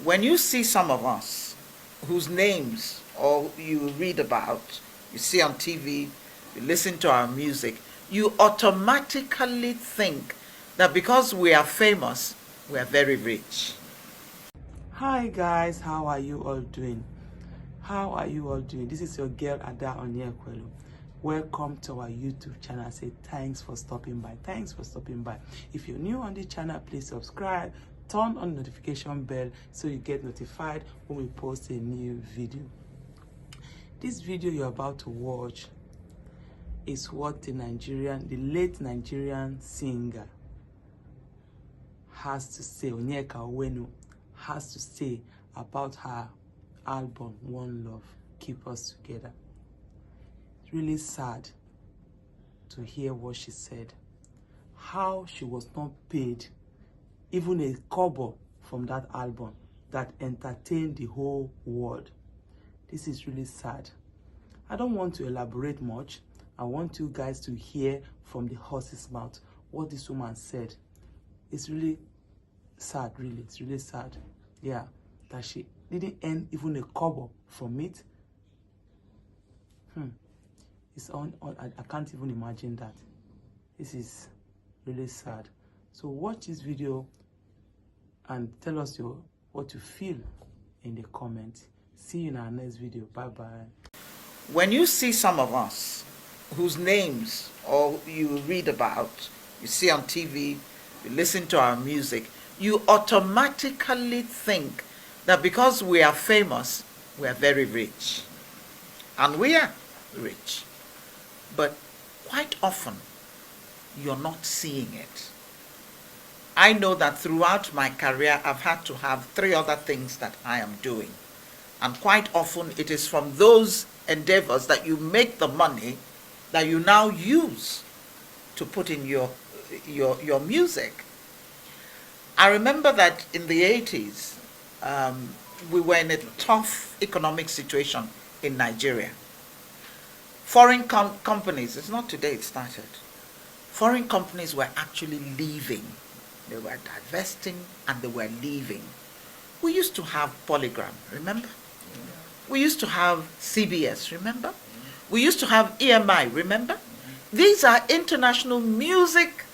When you see some of us whose names or you read about, you see on TV, you listen to our music, you automatically think that because we are famous, we are very rich. Hi guys, how are you all doing? How are you all doing? This is your girl Ada Onyeka. Welcome to our YouTube channel. I say thanks for stopping by. Thanks for stopping by. If you're new on the channel, please subscribe, turn on the notification bell so you get notified when we post a new video. This video you're about to watch is what the late Nigerian singer has to say, Onyeka Owenu has to say about her album One Love, Keep Us Together. It's really sad to hear what she said, how she was not paid even a kobo from that album that entertained the whole world. This is really sad. I don't want to elaborate much. I want you guys to hear from the horse's mouth what this woman said. It's really sad, really. It's really sad. Yeah, that she didn't earn even a kobo from it. It's I can't even imagine that. This is really sad. So watch this video and tell us what you feel in the comments. See you in our next video. Bye bye. When you see some of us whose names or you read about, you see on TV, you listen to our music, you automatically think that because we are famous, we are very rich. And we are rich. But quite often, you're not seeing it. I know that throughout my career, I've had to have 3 other things that I am doing. And quite often, it is from those endeavors that you make the money that you now use to put in your music. I remember that in the 80s, we were in a tough economic situation in Nigeria. Foreign companies, it's not today it started, foreign companies were actually leaving. They were divesting and they were leaving. We used to have Polygram, remember? We used to have CBS, remember? We used to have EMI, remember? These are international music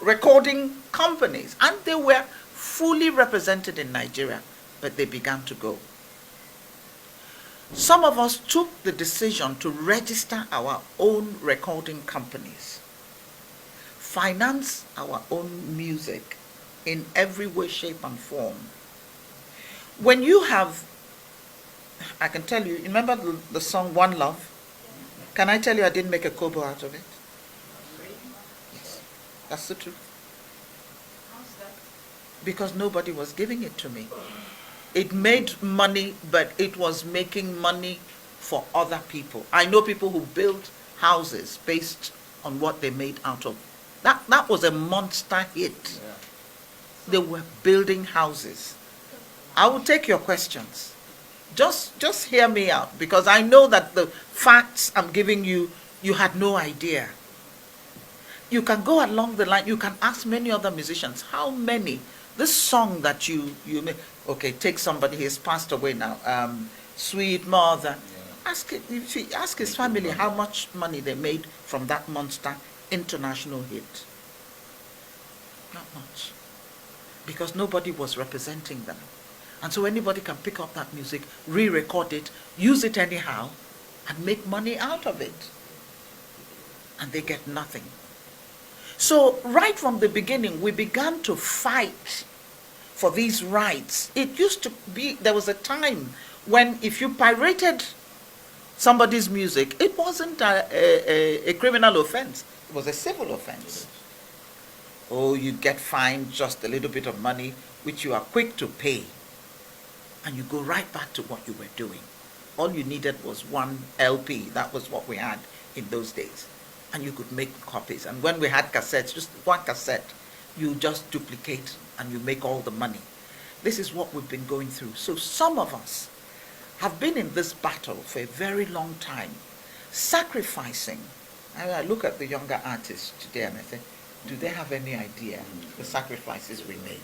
recording companies, and they were fully represented in Nigeria, but they began to go. Some of us took the decision to register our own recording companies, finance our own music in every way, shape, and form. When you have, I can tell you, remember the song One Love? Can I tell you I didn't make a kobo out of it? Yes, that's the truth. How's that? Because nobody was giving it to me. It made money, but it was making money for other people. I know people who built houses based on what they made out of. That was a monster hit. Yeah. They were building houses. I will take your questions. Just hear me out, because I know that the facts I'm giving you, you had no idea. You can go along the line, you can ask many other musicians, how many, this song that you made, okay, take somebody, he's passed away now, Sweet Mother. Yeah. Ask his family how much money they made from that monster international hit. Not much. Because nobody was representing them. And so anybody can pick up that music, re-record it, use it anyhow, and make money out of it. And they get nothing. So right from the beginning, we began to fight for these rights. It used to be, there was a time when if you pirated somebody's music, it wasn't a criminal offense. It was a civil offense. Oh, you get fined just a little bit of money, which you are quick to pay. And you go right back to what you were doing. All you needed was one LP. That was what we had in those days. And you could make copies. And when we had cassettes, just one cassette, you just duplicate and you make all the money. This is what we've been going through. So some of us have been in this battle for a very long time, sacrificing. I look at the younger artists today and I think, do they have any idea the sacrifices we made?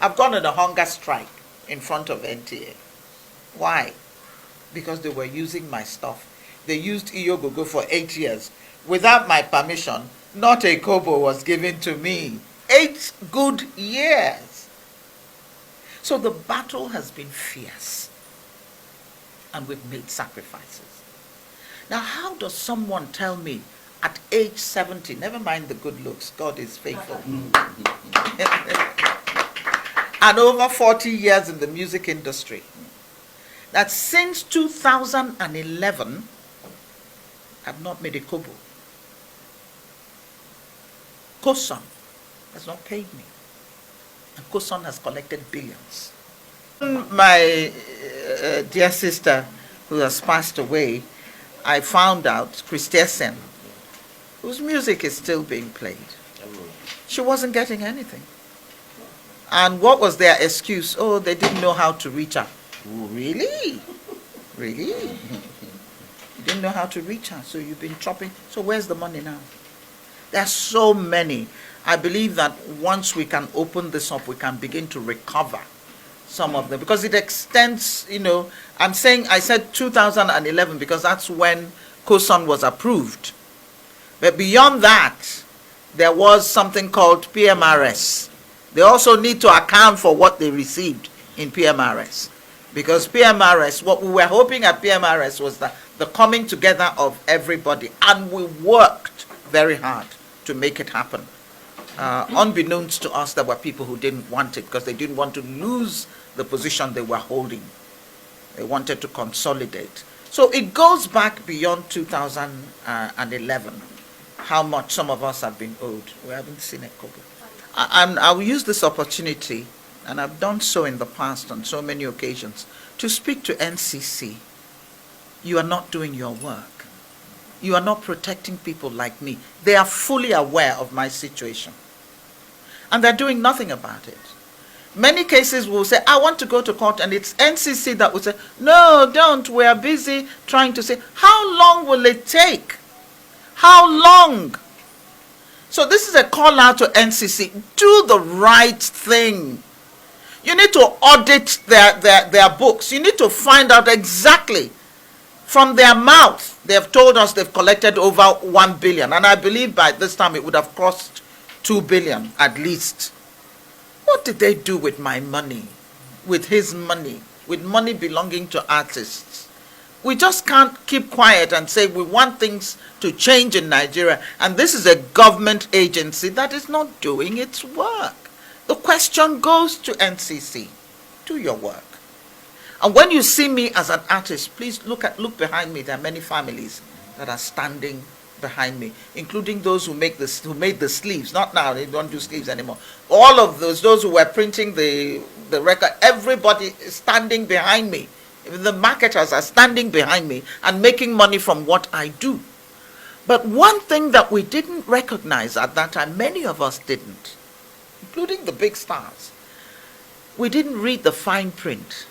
I've gone on a hunger strike in front of NTA. Why? Because they were using my stuff. They used Iyogogo for 8 years. Without my permission, not a kobo was given to me. 8 good years. So the battle has been fierce. And we've made sacrifices. Now, how does someone tell me at age 70, never mind the good looks, God is faithful, and over 40 years in the music industry, that since 2011, I've not made a kobo? Koson has not paid me. And Koson has collected billions. My dear sister, who has passed away, I found out, Christiansen, whose music is still being played, she wasn't getting anything. And what was their excuse? Oh, they didn't know how to reach her. Oh, really? Really? You didn't know how to reach her, so you've been chopping. So where's the money now? There are so many. I believe that once we can open this up, we can begin to recover some of them, because it extends, I said 2011 because that's when COSON was approved. But beyond that, there was something called PMRS. They also need to account for what they received in PMRS. Because PMRS, what we were hoping at PMRS was the coming together of everybody. And we worked very hard to make it happen. Unbeknownst to us, there were people who didn't want it because they didn't want to lose the position they were holding. They wanted to consolidate. So it goes back beyond 2011, how much some of us have been owed. We haven't seen a kobo. And I will use this opportunity, and I've done so in the past on so many occasions, to speak to NCC. You are not doing your work. You are not protecting people like me. They are fully aware of my situation. And they're doing nothing about it. Many cases will say, I want to go to court, and it's NCC that will say, no, don't. We are busy trying to say, how long will it take? How long? So this is a call out to NCC. Do the right thing. You need to audit their books. You need to find out exactly from their mouth. They have told us they've collected over 1 billion. And I believe by this time it would have cost 2 billion at least. What did they do with my money? With his money? With money belonging to artists? We just can't keep quiet and say we want things to change in Nigeria. And this is a government agency that is not doing its work. The question goes to NCC. Do your work. And when you see me as an artist, please look behind me. There are many families that are standing behind me, including those who made the sleeves. Not now, they don't do sleeves anymore. All of those who were printing the record, everybody is standing behind me. Even the marketers are standing behind me and making money from what I do. But one thing that we didn't recognize at that time, many of us didn't, including the big stars, we didn't read the fine print.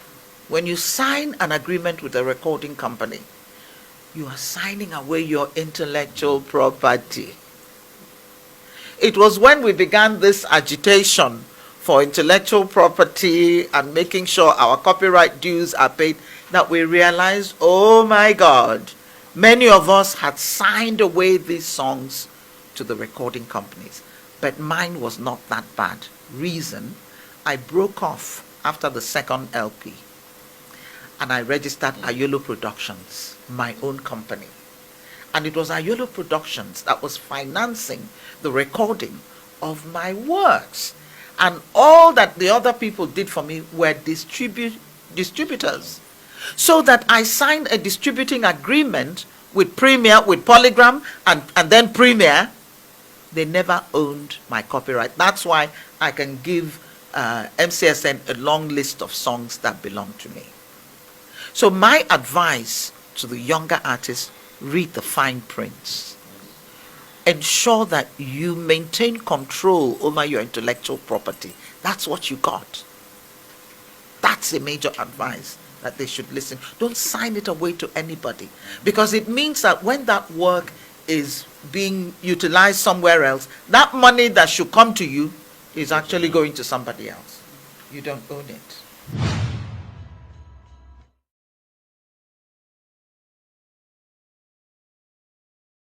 When you sign an agreement with a recording company, you are signing away your intellectual property. It was when we began this agitation for intellectual property and making sure our copyright dues are paid that we realized, oh my God, many of us had signed away these songs to the recording companies. But mine was not that bad. Reason, I broke off after the second LP. And I registered Ayolo Productions, my own company. And it was Ayolo Productions that was financing the recording of my works. And all that the other people did for me were distributors. So that I signed a distributing agreement with Premier, with Polygram, and then Premier. They never owned my copyright. That's why I can give MCSN a long list of songs that belong to me. So my advice to the younger artists, read the fine prints. Ensure that you maintain control over your intellectual property. That's what you got. That's a major advice that they should listen. Don't sign it away to anybody, because it means that when that work is being utilized somewhere else, that money that should come to you is actually going to somebody else. You don't own it.